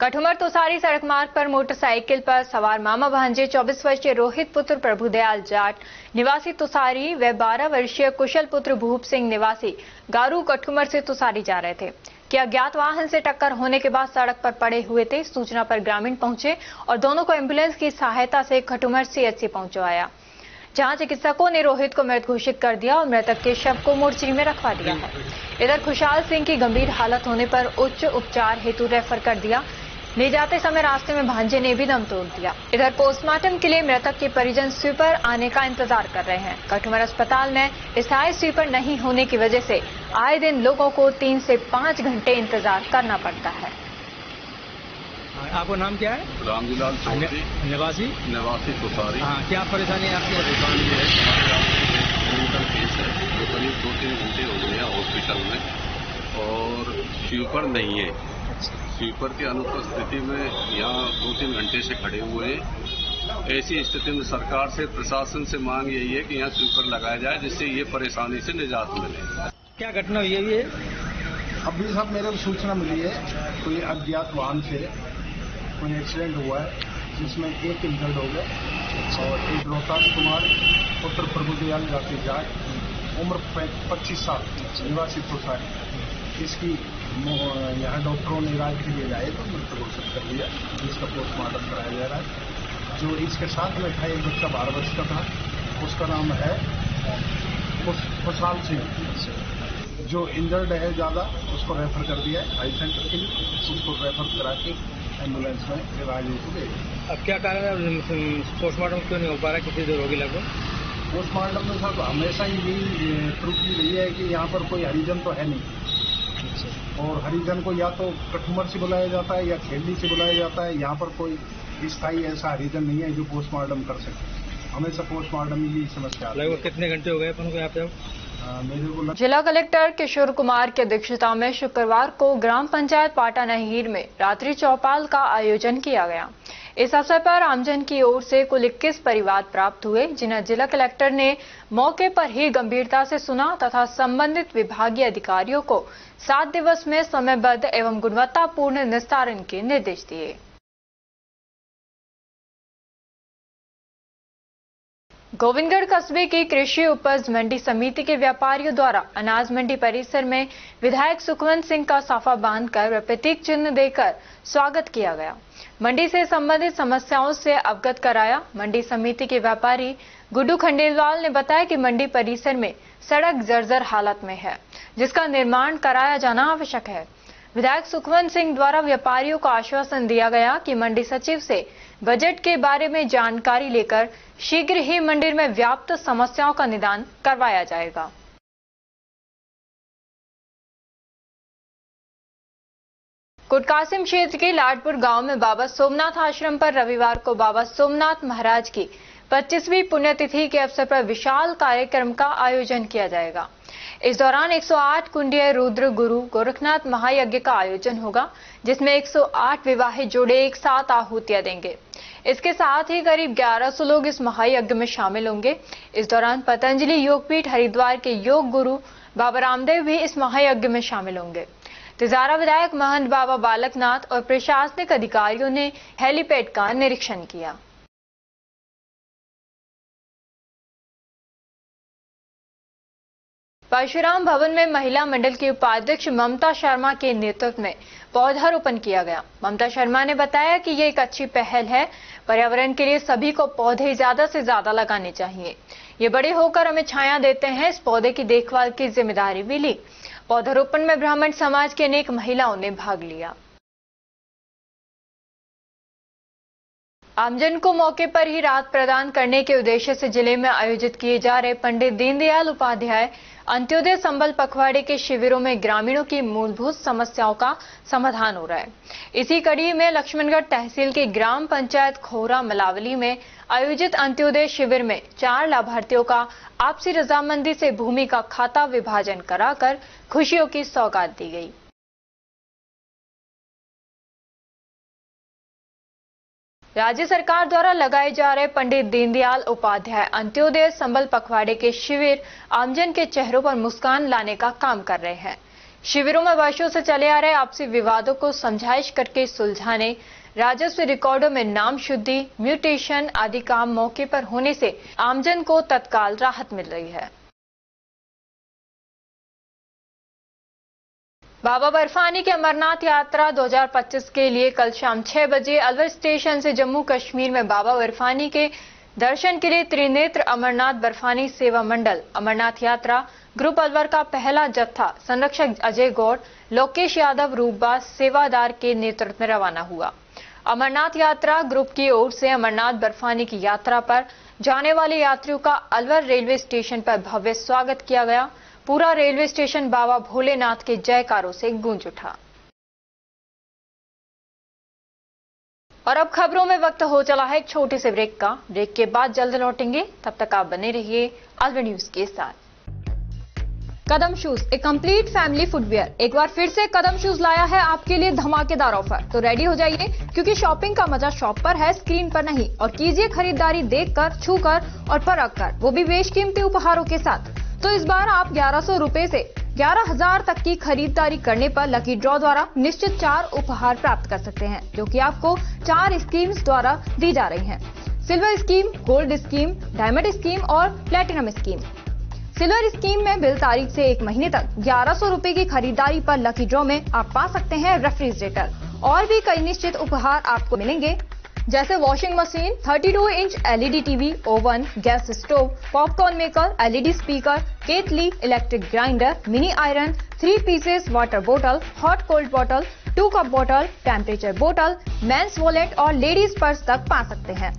[SPEAKER 1] कठुमर तोसारी सड़क मार्ग पर मोटरसाइकिल पर सवार मामा भांजे 24 वर्षीय रोहित पुत्र प्रभुदयाल जाट निवासी तोसारी व 12 वर्षीय कुशल पुत्र भूप सिंह निवासी गारू कठुमर से तोसारी जा रहे थे कि अज्ञात वाहन से टक्कर होने के बाद सड़क पर पड़े हुए थे। सूचना पर ग्रामीण पहुंचे और दोनों को एम्बुलेंस की सहायता से कठुमर सीएचसी पहुंचवाया, जहां चिकित्सकों ने रोहित को मृत घोषित कर दिया और मृतक के शव को मोर्चरी में रखवा दिया है। इधर खुशहाल सिंह की गंभीर हालत होने पर उच्च उपचार हेतु रेफर कर दिया। ले जाते समय रास्ते में भांजे ने भी दम तोड़ दिया। इधर पोस्टमार्टम के लिए मृतक के परिजन स्वीपर आने का इंतजार कर रहे हैं। कठुमर अस्पताल में स्थायी स्वीपर नहीं होने की वजह से आए दिन लोगों को 3 से 5 घंटे इंतजार करना पड़ता है।
[SPEAKER 8] आपका नाम क्या है?
[SPEAKER 9] रामजीलाल चौधरी, निवासी तोसारी।
[SPEAKER 8] क्या परेशानी है आपकी?
[SPEAKER 9] परेशानी है, मेडिकल केस है जो करीब 2-3 घंटे हो गए हैं हॉस्पिटल में और स्वीपर नहीं है। स्वीपर की अनुपस्थिति में यहाँ 2-3 घंटे से खड़े हुए हैं। ऐसी स्थिति में सरकार से, प्रशासन से मांग यही है कि यहाँ स्वीपर लगाया जाए जिससे ये परेशानी से निजात मिले।
[SPEAKER 8] क्या घटना हुई है?
[SPEAKER 10] अभी साहब मेरे को सूचना मिली है कोई अज्ञात वाहन से कोई एक्सीडेंट हुआ है जिसमें एक इंजर्ड हो गया और एक रोहतास कुमार पुत्र प्रभुदयाल जाट उम्र 25 साल निवासी तोसारी, इसकी यहाँ डॉक्टरों ने इलाज के लिए आए तो मृत्यु घोषित कर दिया, जिसका पोस्टमार्टम कराया जा रहा है। जो इसके साथ में था एक बच्चा 12 वर्ष का था, उसका नाम है खुशहाल सिंह। जो इंजर्ड है ज़्यादा उसको रेफर कर दिया है आई सेंटर के लिए, उसको रेफर करा के एम्बुलेंस में इलाज को दे।
[SPEAKER 8] अब क्या कारण है पोस्टमार्टम क्यों नहीं हो पा रहा? कितनी देर होगी लगभग?
[SPEAKER 10] पोस्टमार्टम में साहब हमेशा यही प्रूफ की रही है कि यहाँ पर कोई हरिजन तो है नहीं, और हरिजन को या तो कठुमर से बुलाया जाता है या खेली से बुलाया जाता है। यहाँ पर कोई स्थायी ऐसा हरिजन नहीं है जो पोस्टमार्टम कर सके। हमेशा पोस्टमार्टम की समस्या।
[SPEAKER 8] लगभग कितने घंटे हो गए अपन को यहाँ पे?
[SPEAKER 1] जिला कलेक्टर किशोर कुमार की अध्यक्षता में शुक्रवार को ग्राम पंचायत पाटा नहीर में रात्रि चौपाल का आयोजन किया गया। इस अवसर पर आमजन की ओर से कुल 21 परिवार प्राप्त हुए, जिन्हें जिला कलेक्टर ने मौके पर ही गंभीरता से सुना तथा संबंधित विभागीय अधिकारियों को 7 दिवस में समयबद्ध एवं गुणवत्तापूर्ण निस्तारण के निर्देश दिए। गोविंदगढ़ कस्बे की कृषि उपज मंडी समिति के व्यापारियों द्वारा अनाज मंडी परिसर में विधायक सुखवंत सिंह का साफा बांधकर व प्रतीक चिन्ह देकर स्वागत किया गया। मंडी से संबंधित समस्याओं से अवगत कराया। मंडी समिति के व्यापारी गुड्डू खंडेलवाल ने बताया कि मंडी परिसर में सड़क जर्जर हालत में है, जिसका निर्माण कराया जाना आवश्यक है। विधायक सुखवंत सिंह द्वारा व्यापारियों को आश्वासन दिया गया कि मंडी सचिव से बजट के बारे में जानकारी लेकर शीघ्र ही मंडी में व्याप्त समस्याओं का निदान करवाया जाएगा। कुटकासिम क्षेत्र के लाडपुर गांव में बाबा सोमनाथ आश्रम पर रविवार को बाबा सोमनाथ महाराज की 25वीं पुण्यतिथि के अवसर पर विशाल कार्यक्रम का आयोजन किया जाएगा। इस दौरान 108 कुंडीय रुद्र गुरु गोरखनाथ महायज्ञ का आयोजन होगा, जिसमें 108 विवाहित जोड़े एक साथ आहुतियां देंगे। इसके साथ ही करीब 1100 लोग इस महायज्ञ में शामिल होंगे। इस दौरान पतंजलि योगपीठ हरिद्वार के योग गुरु बाबा रामदेव भी इस महायज्ञ में शामिल होंगे। तिजारा विधायक महंत बाबा बालकनाथ और प्रशासनिक अधिकारियों ने हेलीपैड का निरीक्षण किया। परशुराम भवन में महिला मंडल की उपाध्यक्ष ममता शर्मा के नेतृत्व में पौधारोपण किया गया। ममता शर्मा ने बताया कि ये एक अच्छी पहल है। पर्यावरण के लिए सभी को पौधे ज्यादा से ज्यादा लगाने चाहिए। ये बड़े होकर हमें छाया देते हैं। इस पौधे की देखभाल की जिम्मेदारी भी ली। पौधारोपण में ब्राह्मण समाज की अनेक महिलाओं ने भाग लिया। आमजन को मौके पर ही राहत प्रदान करने के उद्देश्य से जिले में आयोजित किए जा रहे पंडित दीनदयाल उपाध्याय अंत्योदय संबल पखवाड़े के शिविरों में ग्रामीणों की मूलभूत समस्याओं का समाधान हो रहा है। इसी कड़ी में लक्ष्मणगढ़ तहसील के ग्राम पंचायत खोरा मलावली में आयोजित अंत्योदय शिविर में 4 लाभार्थियों का आपसी रजामंदी से भूमि का खाता विभाजन कराकर खुशियों की सौगात दी गई। राज्य सरकार द्वारा लगाए जा रहे पंडित दीनदयाल उपाध्याय अंत्योदय संबल पखवाड़े के शिविर आमजन के चेहरों पर मुस्कान लाने का काम कर रहे हैं। शिविरों में वर्षों से चले आ रहे आपसी विवादों को समझाइश करके सुलझाने, राजस्व रिकॉर्डों में नाम शुद्धि, म्यूटेशन आदि काम मौके पर होने से आमजन को तत्काल राहत मिल रही है। बाबा बर्फानी की अमरनाथ यात्रा 2025 के लिए कल शाम 6 बजे अलवर स्टेशन से जम्मू कश्मीर में बाबा बर्फानी के दर्शन के लिए त्रिनेत्र अमरनाथ बर्फानी सेवा मंडल अमरनाथ यात्रा ग्रुप अलवर का पहला जत्था संरक्षक अजय गौड़, लोकेश यादव रूपबाज सेवादार के नेतृत्व में रवाना हुआ। अमरनाथ यात्रा ग्रुप की ओर से अमरनाथ बर्फानी की यात्रा पर जाने वाले यात्रियों का अलवर रेलवे स्टेशन पर भव्य स्वागत किया गया। पूरा रेलवे स्टेशन बाबा भोलेनाथ के जयकारों से गूंज उठा। और अब खबरों में वक्त हो चला है एक छोटे से ब्रेक का। ब्रेक के बाद जल्द लौटेंगे, तब तक आप बने रहिए अलवर न्यूज के साथ। कदम शूज, एक कंप्लीट फैमिली फुटवियर, एक बार फिर से कदम शूज लाया है आपके लिए धमाकेदार ऑफर। तो रेडी हो जाइए, क्योंकि शॉपिंग का मजा शॉप पर है, स्क्रीन पर नहीं। और कीजिए खरीदारी देखकर, छूकर और परख कर, वो भी बेशकीमती उपहारों के साथ। तो इस बार आप 1100 रुपए से 11,000 तक की खरीदारी करने पर लकी ड्रॉ द्वारा निश्चित 4 उपहार प्राप्त कर सकते हैं, जो कि आपको 4 स्कीम्स द्वारा दी जा रही हैं। Silver scheme, gold scheme, diamond scheme और प्लेटिनम स्कीम। सिल्वर स्कीम में बिल तारीख से 1 महीने तक 1100 रुपए की खरीदारी पर लकी ड्रॉ में आप पा सकते हैं रेफ्रिजरेटर और भी कई निश्चित उपहार आपको मिलेंगे, जैसे washing machine, 32 inch LED TV, oven, gas stove, popcorn maker, LED speaker, केतली, electric grinder, mini iron, 3 pieces water बोतल, हॉट कोल्ड बोतल, 2 कप बोतल, टेम्परेचर बोतल, मेंस वॉलेट और लेडीज पर्स तक पा सकते हैं।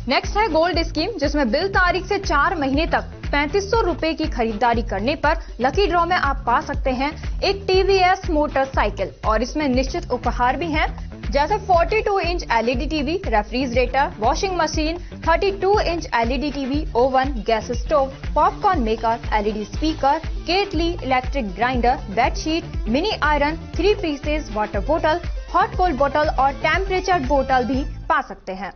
[SPEAKER 1] नेक्स्ट है गोल्ड स्कीम, जिसमें बिल तारीख से 4 महीने तक 3500 रुपए की खरीदारी करने पर लकी ड्रॉ में आप पा सकते हैं एक TVS मोटरसाइकिल। और इसमें निश्चित उपहार भी हैं, जैसे 42 inch LED TV, refrigerator, washing machine, 32 inch LED TV, oven, gas stove, popcorn maker, LED speaker, kettle, electric grinder, bedsheet, mini iron, 3 pieces water बोतल, हॉट कोल्ड बोतल और टेम्परेचर बोतल भी पा सकते हैं।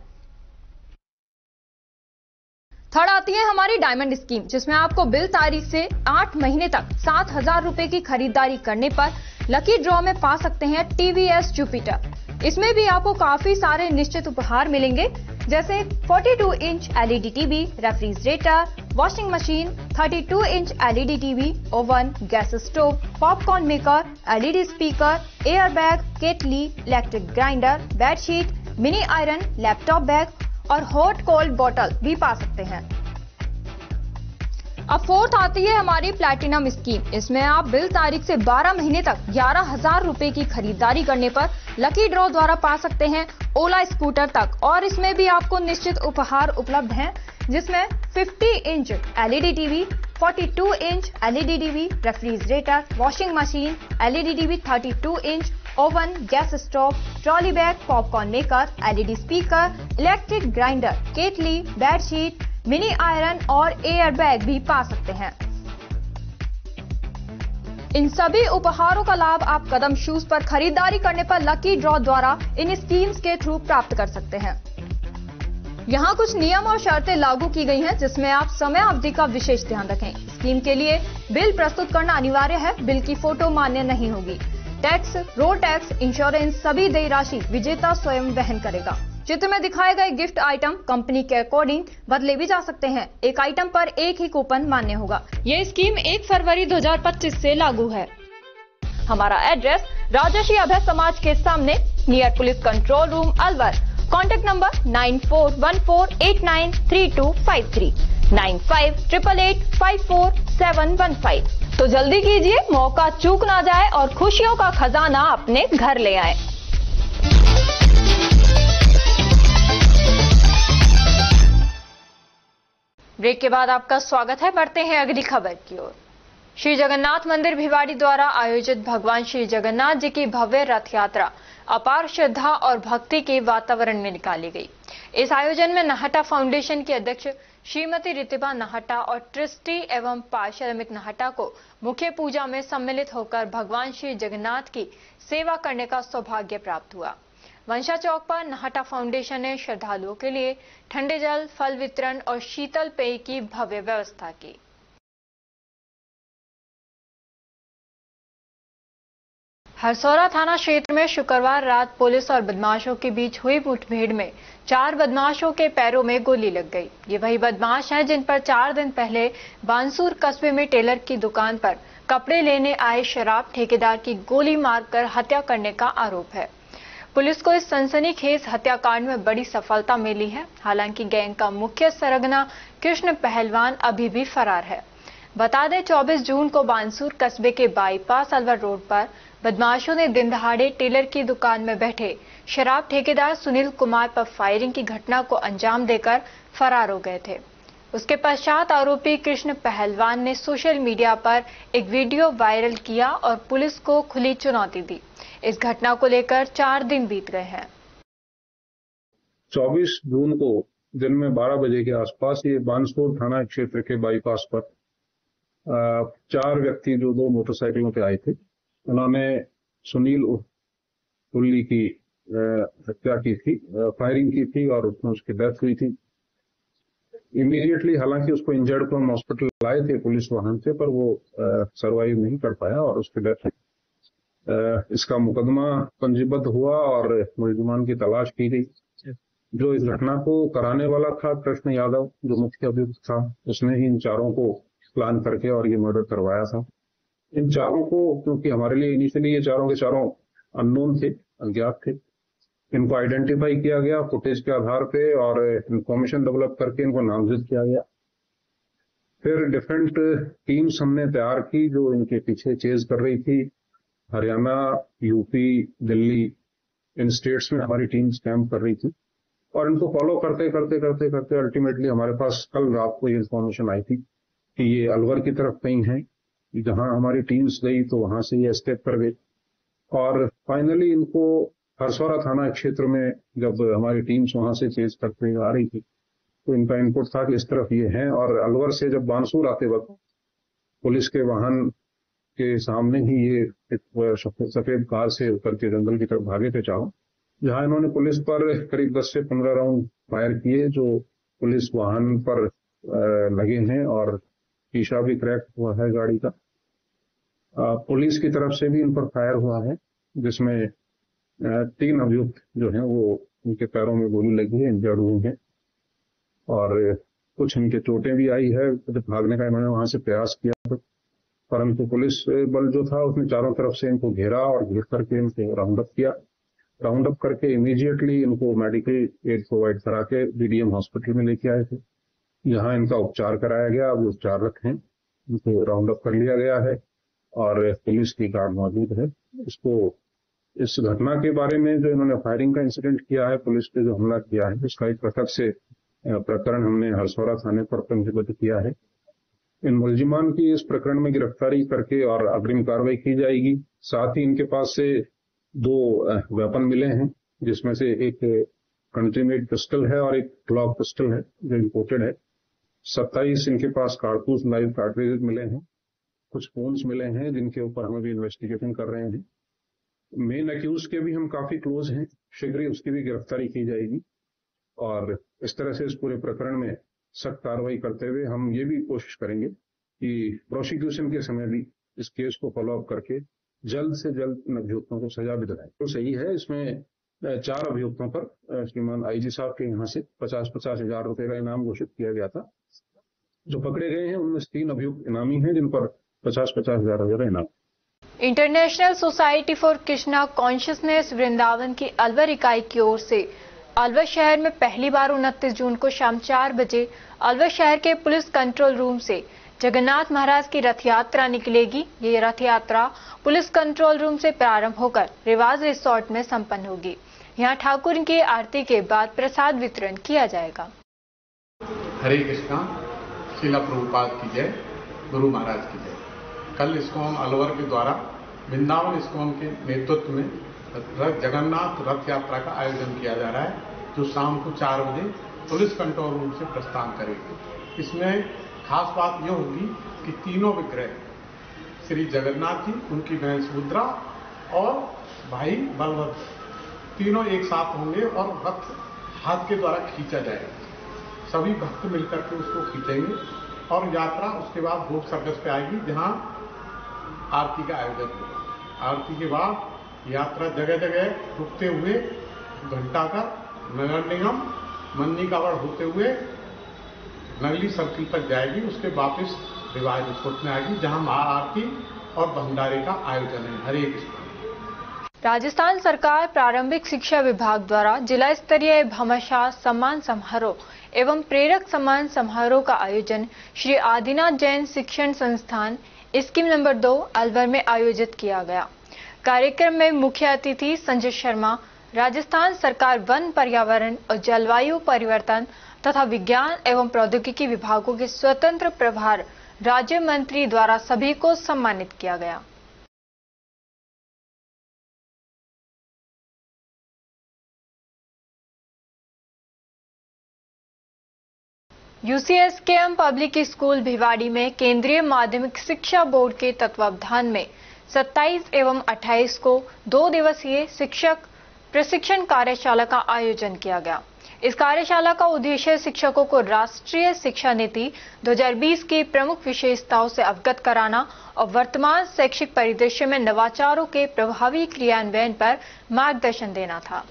[SPEAKER 1] थर्ड आती है हमारी डायमंड स्कीम, जिसमें आपको बिल तारीख से 8 महीने तक 7,000 रुपए की खरीदारी करने पर लकी ड्रॉ में पा सकते हैं TVS जुपिटर। इसमें भी आपको काफी सारे निश्चित उपहार मिलेंगे, जैसे 42 inch LED TV, refrigerator, washing machine, 32 inch LED TV, oven, gas stove, popcorn maker, LED speaker, air bag, kettle, electric grinder, bedsheet, mini iron, laptop bag और हॉट कोल्ड बॉटल भी पा सकते हैं। अब फोर्थ आती है हमारी प्लैटिनम स्कीम। इसमें आप बिल तारीख से 12 महीने तक 11,000 रुपए की खरीदारी करने पर लकी ड्रॉ द्वारा पा सकते हैं ओला स्कूटर तक। और इसमें भी आपको निश्चित उपहार उपलब्ध हैं, जिसमें 50 inch LED TV, 42 inch LED TV, refrigerator, washing machine, LED TV, 32 inch oven, gas stove, trolley bag, popcorn maker, LED speaker, electric grinder, kettle, bedsheet, mini iron और एयर बैग भी पा सकते हैं। इन सभी उपहारों का लाभ आप कदम शूज पर खरीदारी करने पर लकी ड्रॉ द्वारा इन स्कीम्स के थ्रू प्राप्त कर सकते हैं। यहाँ कुछ नियम और शर्तें लागू की गई हैं, जिसमें आप समय अवधि का विशेष ध्यान रखें। स्कीम के लिए बिल प्रस्तुत करना अनिवार्य है। बिल की फोटो मान्य नहीं होगी। टैक्स, रोड टैक्स, इंश्योरेंस सभी देय राशि विजेता स्वयं वहन करेगा। चित्र में दिखाए गए गिफ्ट आइटम कंपनी के अकॉर्डिंग बदले भी जा सकते हैं। एक आइटम पर एक ही कूपन मान्य होगा। यह स्कीम 1 फरवरी 2025 से लागू है। हमारा एड्रेस राजर्षि अभय समाज के सामने, near police control room, Alwar. Contact number 9414893253, 9588854715। तो जल्दी कीजिए, मौका चूक ना जाए और खुशियों का खजाना अपने घर ले आए। ब्रेक के बाद आपका स्वागत है। बढ़ते हैं अगली खबर की ओर। श्री जगन्नाथ मंदिर भिवाड़ी द्वारा आयोजित भगवान श्री जगन्नाथ जी की भव्य रथ यात्रा अपार श्रद्धा और भक्ति के वातावरण में निकाली गई। इस आयोजन में नाहटा फाउंडेशन की अध्यक्ष श्रीमती रितिभा नाहटा और ट्रस्टी एवं पार्षद अमित नाहटा को मुख्य पूजा में सम्मिलित होकर भगवान श्री जगन्नाथ की सेवा करने का सौभाग्य प्राप्त हुआ। वंशा चौक पर नाहटा फाउंडेशन ने श्रद्धालुओं के लिए ठंडे जल, फल वितरण और शीतल पेय की भव्य व्यवस्था की। हरसौरा थाना क्षेत्र में शुक्रवार रात पुलिस और बदमाशों के बीच हुई मुठभेड़ में 4 बदमाशों के पैरों में गोली लग गई। ये वही बदमाश हैं जिन पर 4 दिन पहले बानसूर कस्बे में टेलर की दुकान पर कपड़े लेने आए शराब ठेकेदार की गोली मारकर हत्या करने का आरोप है। पुलिस को इस सनसनीखेज हत्याकांड में बड़ी सफलता मिली है। हालांकि गैंग का मुख्य सरगना कृष्ण पहलवान अभी भी फरार है। बता दें, 24 जून को बानसूर कस्बे के बाईपास अलवर रोड पर बदमाशों ने दिन दहाड़े टेलर की दुकान में बैठे शराब ठेकेदार सुनील कुमार पर फायरिंग की घटना को अंजाम देकर फरार हो गए थे। उसके पश्चात आरोपी कृष्ण पहलवान ने सोशल मीडिया पर एक वीडियो वायरल किया और पुलिस को खुली चुनौती दी। इस घटना को लेकर 4 दिन बीत गए हैं।
[SPEAKER 11] 24 जून को दिन में 12 बजे के आसपास ये बानसूर थाना क्षेत्र के बाईपास पर 4 व्यक्ति जो 2 मोटरसाइकिलों पे आए थे, उन्होंने सुनील उल्ली की हत्या की थी, फायरिंग की थी और उसमें उसकी डेथ हुई थी। इमीडिएटली हालांकि उसको इंजर्ड को हम हॉस्पिटल लाए थे पुलिस वाहन से, पर वो सर्वाइव नहीं कर पाया और उसकी डेथ हुई। इसका मुकदमा पंजीबद्ध हुआ और मुलजिमान की तलाश की गई। जो इस घटना को कराने वाला था कृष्ण यादव, जो मुख्य अभियुक्त था, उसने ही इन 4 को प्लान करके और ये मर्डर करवाया था। इन 4 को, क्योंकि हमारे लिए इनिशियली ये 4 के 4 अननोन थे, अज्ञात थे, इनको आइडेंटिफाई किया गया फुटेज के आधार पे और इंफॉर्मेशन डेवलप करके इनको नामजद किया गया। फिर डिफरेंट टीम्स हमने तैयार की जो इनके पीछे चेज कर रही थी। हरियाणा, यूपी, दिल्ली, इन स्टेट्स में हमारी टीम्स कैंप कर रही थी और इनको फॉलो करते करते अल्टीमेटली हमारे पास कल रात को ये इन्फॉर्मेशन आई थी कि ये अलवर की तरफ कहीं है। जहां हमारी टीम्स गई तो वहां से ये एस्केप कर गए और फाइनली इनको हरसौरा थाना क्षेत्र में जब हमारी टीम्स वहां से चेज करते आ रही थी तो इनका इनपुट था कि इस तरफ ये हैं और अलवर से जब बानसूर आते वक्त पुलिस के वाहन के सामने ही ये एक सफेद कार से उतर के जंगल की तरफ भागे थे चारों, जहां इन्होंने पुलिस पर करीब 10 से 15 राउंड फायर किए जो पुलिस वाहन पर लगे हैं और शीशा भी क्रैक हुआ है गाड़ी का। पुलिस की तरफ से भी इन पर फायर हुआ है जिसमें 3 अभियुक्त जो हैं वो उनके पैरों में गोली लगी है, इंजर्ड हुए हैं और कुछ इनके चोटें भी आई है। जब भागने का इन्होंने वहां से प्रयास किया परंतु पुलिस बल जो था उसने चारों तरफ से इनको घेरा और घेर करके इनको राउंड अप किया राउंड अप करके इमीडिएटली इनको मेडिकल एड प्रोवाइड करा के बीडीएम हॉस्पिटल में लेके आए थे। यहाँ इनका उपचार कराया गया। अब उपचाररत हैं, इनको राउंड अप कर लिया गया है और पुलिस की गार्ड मौजूद है। इस घटना के बारे में जो इन्होंने फायरिंग का इंसिडेंट किया है, पुलिस पे जो हमला किया है, इसका एक पृथक से प्रकरण हमने हरसौरा थाने पर पंजीबद्ध किया है। इन मुलजिमान की इस प्रकरण में गिरफ्तारी करके और अग्रिम कार्रवाई की जाएगी। साथ ही इनके पास से 2 वेपन मिले हैं, जिसमें से एक कंट्री मेड पिस्टल है और एक ग्लॉक पिस्टल है जो इम्पोर्टेड है। 27 इनके पास कारतूस लाइव कार्ट्रिजेज मिले हैं। कुछ फोन्स मिले हैं जिनके ऊपर हम अभी इन्वेस्टिगेशन कर रहे हैं। मेन अक्यूज के भी हम काफी क्लोज हैं, शीघ्र ही उसकी भी गिरफ्तारी की जाएगी। और इस तरह से इस पूरे प्रकरण में सख्त कार्रवाई करते हुए हम ये भी कोशिश करेंगे कि प्रोसिक्यूशन के समय भी इस केस को फॉलो अप करके जल्द से जल्द इन अभियुक्तों को सजा भी दिलाएं। तो सही है, इसमें 4 अभियुक्तों पर श्रीमान आईजी साहब के यहाँ से 50-50 हजार रुपए का इनाम घोषित किया गया था। जो पकड़े गए हैं उनमें 3 अभियुक्त इनामी हैं, जिन पर 50-50 हजार इनाम।
[SPEAKER 1] International society for Krishna consciousness Vrindavan की अलवर इकाई की ओर से अलवर शहर में पहली बार 29 जून को शाम 4 बजे अलवर शहर के पुलिस कंट्रोल रूम से जगन्नाथ महाराज की रथ यात्रा निकलेगी। ये रथ यात्रा पुलिस कंट्रोल रूम से प्रारंभ होकर रिवाज रिसोर्ट में संपन्न होगी। यहाँ ठाकुर की आरती के बाद प्रसाद वितरण किया जाएगा।
[SPEAKER 12] हरे कृष्णा, श्रीला प्रभुपाद की जय, गुरु महाराज की जय। कल इस्कॉन अलवर के द्वारा वृंदावन इस्कॉन के नेतृत्व में जगन्नाथ रथ यात्रा का आयोजन किया जा रहा है, जो शाम को 4 बजे पुलिस कंट्रोल रूम से प्रस्थान करेगी। इसमें खास बात यह होगी कि तीनों विग्रह श्री जगन्नाथ जी, उनकी बहन सुभद्रा और भाई बलभद्र तीनों एक साथ होंगे और रथ हाथ के द्वारा खींचा जाएगा। सभी भक्त मिलकर के उसको खींचेंगे और यात्रा उसके बाद भोग सर्कस पे आएगी, जहां आरती का आयोजन होगा। आरती के बाद यात्रा जगह जगह रुकते हुए घंटाघर, नगर निगम, मन्नी कावड़ होते हुए नगली सर्किल तक जाएगी। उसके वापस रिवाज रिसोर्ट में आएगी, जहां महाआरती और भंडारे का आयोजन है। हरे कृष्ण।
[SPEAKER 1] राजस्थान सरकार प्रारंभिक शिक्षा विभाग द्वारा जिला स्तरीय भामाशाह सम्मान समारोह एवं प्रेरक सम्मान समारोह का आयोजन श्री आदिनाथ जैन शिक्षण संस्थान स्कीम नंबर 2 अलवर में आयोजित किया गया। कार्यक्रम में मुख्य अतिथि संजय शर्मा, राजस्थान सरकार वन, पर्यावरण और जलवायु परिवर्तन तथा विज्ञान एवं प्रौद्योगिकी विभागों के स्वतंत्र प्रभार राज्य मंत्री द्वारा सभी को सम्मानित किया गया। यूसीएसकेएम पब्लिक स्कूल भिवाड़ी में केंद्रीय माध्यमिक शिक्षा बोर्ड के तत्वावधान में 27 एवं 28 को 2 दिवसीय शिक्षक प्रशिक्षण कार्यशाला का आयोजन किया गया। इस कार्यशाला का उद्देश्य शिक्षकों को राष्ट्रीय शिक्षा नीति 2020 की प्रमुख विशेषताओं से अवगत कराना और वर्तमान शैक्षिक परिदृश्य में नवाचारों के प्रभावी क्रियान्वयन पर मार्गदर्शन देना था।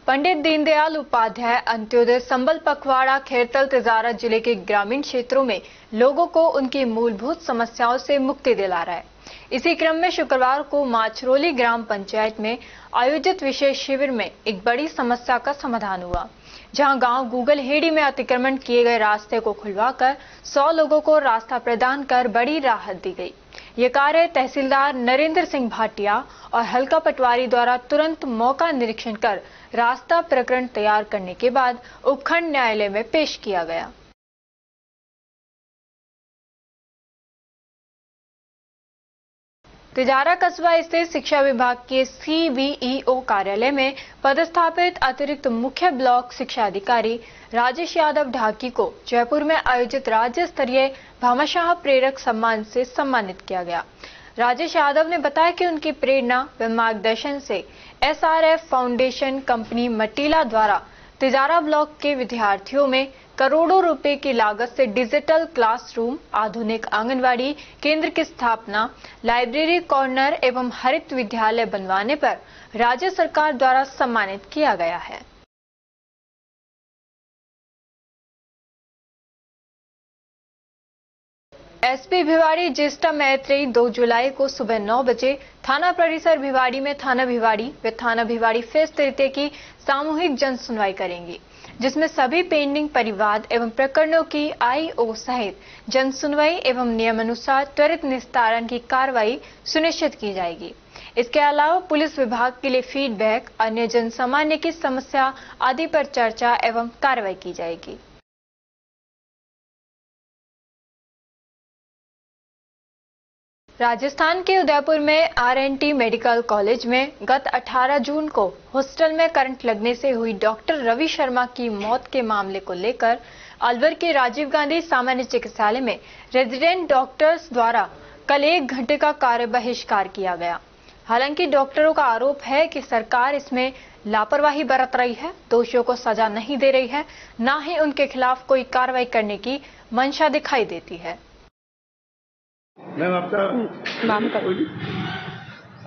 [SPEAKER 1] पंडित दीनदयाल उपाध्याय अंत्योदय संबल पखवाड़ा खैरतल तिजारा जिले के ग्रामीण क्षेत्रों में लोगों को उनकी मूलभूत समस्याओं से मुक्ति दिला रहा है। इसी क्रम में शुक्रवार को माछरोली ग्राम पंचायत में आयोजित विशेष शिविर में एक बड़ी समस्या का समाधान हुआ, जहां गांव गूगल हेड़ी में अतिक्रमण किए गए रास्ते को खुलवाकर 100 लोगों को रास्ता प्रदान कर बड़ी राहत दी गई। ये कार्य तहसीलदार नरेंद्र सिंह भाटिया और हल्का पटवारी द्वारा तुरंत मौका निरीक्षण कर रास्ता प्रकरण तैयार करने के बाद उपखंड न्यायालय में पेश किया गया। तिजारा कस्बा स्थित शिक्षा विभाग के CBEO कार्यालय में पदस्थापित अतिरिक्त मुख्य ब्लॉक शिक्षा अधिकारी राजेश यादव ढाकी को जयपुर में आयोजित राज्य स्तरीय भामाशाह प्रेरक सम्मान से सम्मानित किया गया। राजेश यादव ने बताया कि उनकी प्रेरणा व मार्गदर्शन से SRF फाउंडेशन कंपनी मटीला द्वारा तिजारा ब्लॉक के विद्यार्थियों में करोड़ों रुपए की लागत से डिजिटल क्लासरूम, आधुनिक आंगनवाड़ी केंद्र की स्थापना, लाइब्रेरी कॉर्नर एवं हरित विद्यालय बनवाने पर राज्य सरकार द्वारा सम्मानित किया गया है। एसपी भिवाड़ी ज्येष्ठा मैत्री 2 जुलाई को सुबह 9 बजे थाना परिसर भिवाड़ी में थाना भिवाड़ी फेस तृतीय की सामूहिक जन सुनवाई करेंगी, जिसमें सभी पेंडिंग परिवाद एवं प्रकरणों की आईओ सहित जन सुनवाई एवं नियमानुसार त्वरित निस्तारण की कार्रवाई सुनिश्चित की जाएगी। इसके अलावा पुलिस विभाग के लिए फीडबैक, अन्य जन सामान्य की समस्या आदि पर चर्चा एवं कार्रवाई की जाएगी। राजस्थान के उदयपुर में आरएनटी मेडिकल कॉलेज में गत 18 जून को हॉस्टल में करंट लगने से हुई डॉक्टर रवि शर्मा की मौत के मामले को लेकर अलवर के राजीव गांधी सामान्य चिकित्सालय में रेजिडेंट डॉक्टर्स द्वारा कल 1 घंटे का कार्य बहिष्कार किया गया। हालांकि डॉक्टरों का आरोप है कि सरकार इसमें लापरवाही बरत रही है, दोषियों को सजा नहीं दे रही है, न ही उनके खिलाफ कोई कार्रवाई करने की मंशा दिखाई देती है।
[SPEAKER 10] मैम, आपका
[SPEAKER 13] नाम का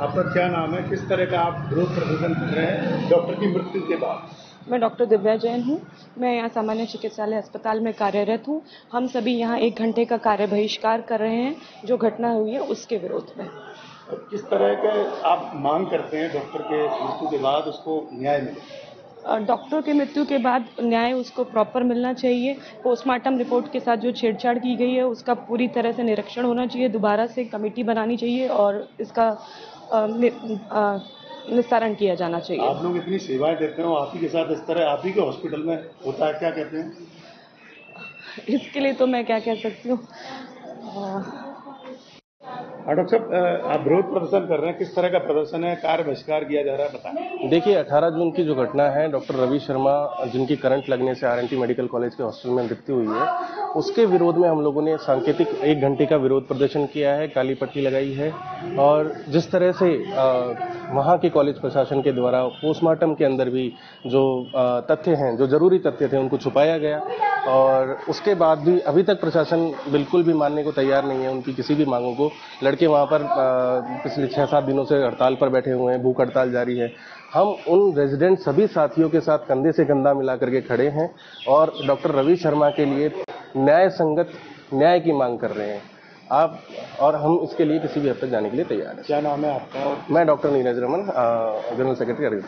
[SPEAKER 10] आपका क्या नाम है? किस तरह का आप विरोध प्रदर्शन कर रहे हैं डॉक्टर की मृत्यु के बाद?
[SPEAKER 13] मैं डॉक्टर दिव्या जैन हूँ। मैं यहाँ सामान्य चिकित्सालय अस्पताल में कार्यरत हूँ। हम सभी यहाँ 1 घंटे का कार्य बहिष्कार कर रहे हैं जो घटना हुई है उसके विरोध में।
[SPEAKER 10] किस तरह के आप मांग करते हैं डॉक्टर के मृत्यु के बाद उसको न्याय मिले?
[SPEAKER 13] डॉक्टर की मृत्यु के बाद न्याय उसको प्रॉपर मिलना चाहिए। पोस्टमार्टम रिपोर्ट के साथ जो छेड़छाड़ की गई है उसका पूरी तरह से निरीक्षण होना चाहिए, दोबारा से कमेटी बनानी चाहिए और इसका निस्तारण किया जाना चाहिए।
[SPEAKER 10] आप लोग इतनी सेवाएं देते हो, आप ही के साथ इस तरह आप ही के हॉस्पिटल में होता है, क्या कहते हैं?
[SPEAKER 13] इसके लिए तो मैं क्या कह सकती हूँ।
[SPEAKER 10] डॉक्टर साहब, आप विरोध प्रदर्शन कर रहे हैं, किस तरह का प्रदर्शन है, कार्य बहिष्कार किया जा रहा है, बताएं।
[SPEAKER 14] देखिए, 18 जून की जो घटना है, डॉक्टर रवि शर्मा जिनकी करंट लगने से आरएनटी मेडिकल कॉलेज के हॉस्टल में मृत्यु हुई है, उसके विरोध में हम लोगों ने सांकेतिक 1 घंटे का विरोध प्रदर्शन किया है, काली पट्टी लगाई है और जिस तरह से वहाँ के कॉलेज प्रशासन के द्वारा पोस्टमार्टम के अंदर भी जो तथ्य हैं, जो जरूरी तथ्य थे, उनको छुपाया गया और उसके बाद भी अभी तक प्रशासन बिल्कुल भी मानने को तैयार नहीं है उनकी किसी भी मांगों को। लड़के वहाँ पर पिछले 6-7 दिनों से हड़ताल पर बैठे हुए हैं, भूख हड़ताल जारी है। हम उन रेजिडेंट सभी साथियों के साथ कंधे से कंधा मिला करके खड़े हैं और डॉक्टर रवि शर्मा के लिए न्याय संगत न्याय की मांग कर रहे हैं आप, और हम इसके लिए किसी भी हद तक जाने के लिए तैयार हैं।
[SPEAKER 10] क्या नाम है आपका?
[SPEAKER 14] मैं doctor Neeraj Raman, general secretary.